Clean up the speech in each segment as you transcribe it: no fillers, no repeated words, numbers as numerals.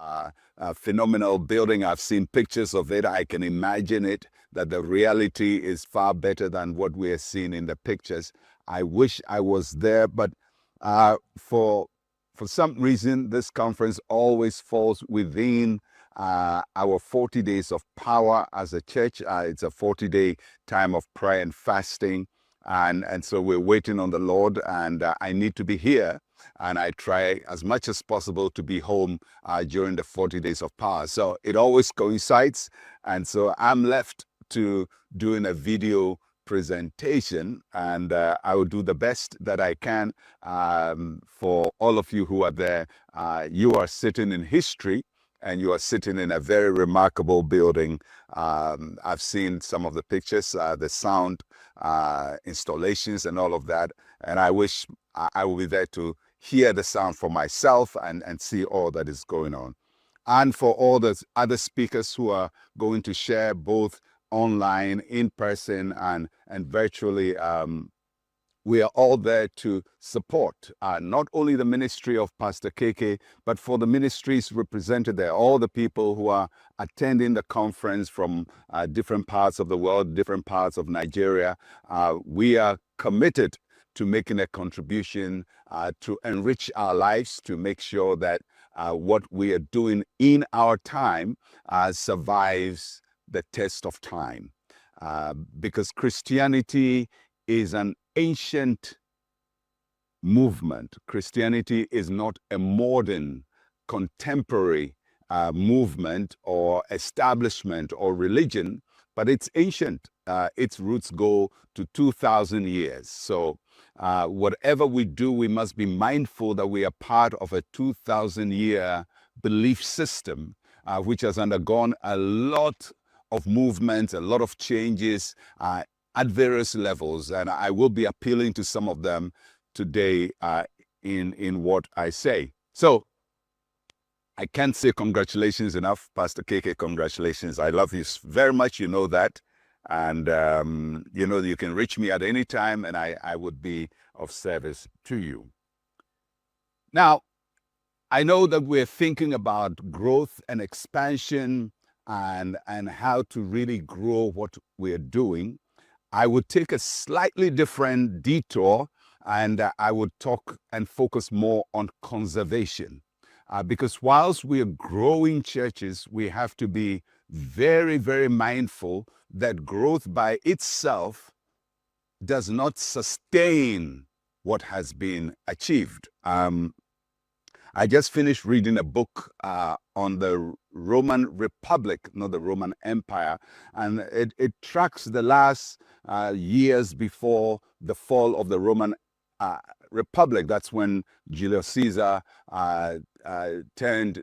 a phenomenal building. I've seen pictures of it. I can imagine it, that the reality is far better than what we are seeing in the pictures. I wish I was there, but for some reason, this conference always falls within our 40 days of power as a church. It's a 40-day time of prayer and fasting. And so we're waiting on the Lord, and I need to be here. And I try as much as possible to be home during the 40 days of power. So it always coincides. And so I'm left to doing a video presentation, and I will do the best that I can for all of you who are there. You are sitting in history, and you are sitting in a very remarkable building. I've seen some of the pictures, the sound installations and all of that, and I wish I will be there to hear the sound for myself and see all that is going on. And for all the other speakers who are going to share both online, in person, and virtually, we are all there to support not only the ministry of Pastor KK, but for the ministries represented there, all the people who are attending the conference from different parts of the world, different parts of Nigeria. We are committed to making a contribution to enrich our lives, to make sure that what we are doing in our time survives the test of time. Because Christianity is an ancient movement. Christianity is not a modern, contemporary movement or establishment or religion, but it's ancient. Its roots go to 2,000 years. So whatever we do, we must be mindful that we are part of a 2,000-year belief system, which has undergone a lot of movements, a lot of changes at various levels. And I will be appealing to some of them today in what I say. So I can't say congratulations enough, Pastor KK, congratulations. I love you very much, you know that. And you know, you can reach me at any time, and I would be of service to you. Now, I know that we're thinking about growth and expansion and how to really grow what we're doing. I would take a slightly different detour, and I would talk and focus more on conservation. Because whilst we are growing churches, we have to be very, very mindful that growth by itself does not sustain what has been achieved. I just finished reading a book on the Roman Republic, not the Roman Empire, and it tracks the last years before the fall of the Roman Republic. That's when Julius Caesar turned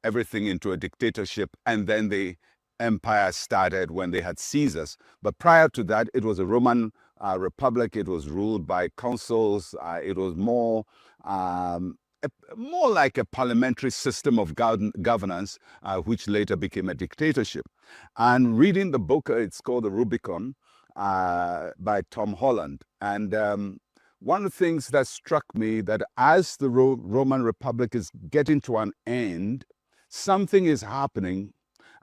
everything into a dictatorship, and then the empire started when they had Caesars. But prior to that, it was a Roman Republic. It was ruled by consuls. It was more like a parliamentary system of governance, which later became a dictatorship. And reading the book, it's called The Rubicon by Tom Holland. And one of the things that struck me, that as the Roman Republic is getting to an end, something is happening.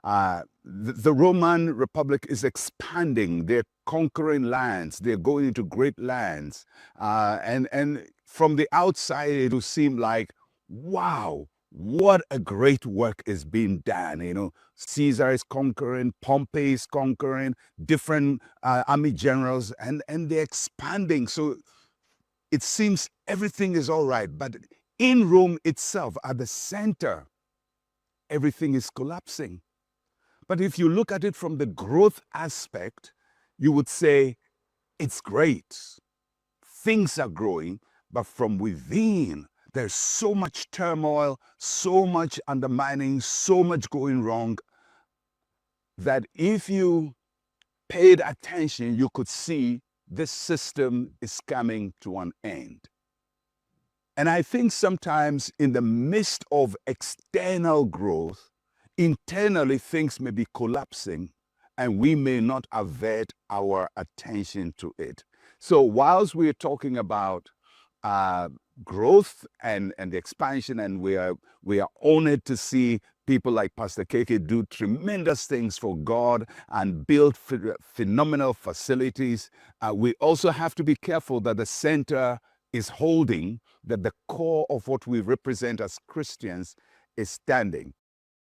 The Roman Republic is expanding. They're conquering lands. They're going into great lands. And from the outside, it will seem like, wow, what a great work is being done. You know, Caesar is conquering, Pompey is conquering, different army generals, and they're expanding. So it seems everything is all right. But in Rome itself, at the center, everything is collapsing. But if you look at it from the growth aspect, you would say it's great. Things are growing, but from within, there's so much turmoil, so much undermining, so much going wrong, that if you paid attention, you could see this system is coming to an end. And I think sometimes in the midst of external growth, internally things may be collapsing, and we may not avert our attention to it. So whilst we're talking about growth and the expansion, and we are honored to see people like Pastor Keke do tremendous things for God and build phenomenal facilities. We also have to be careful that the center is holding, that the core of what we represent as Christians is standing.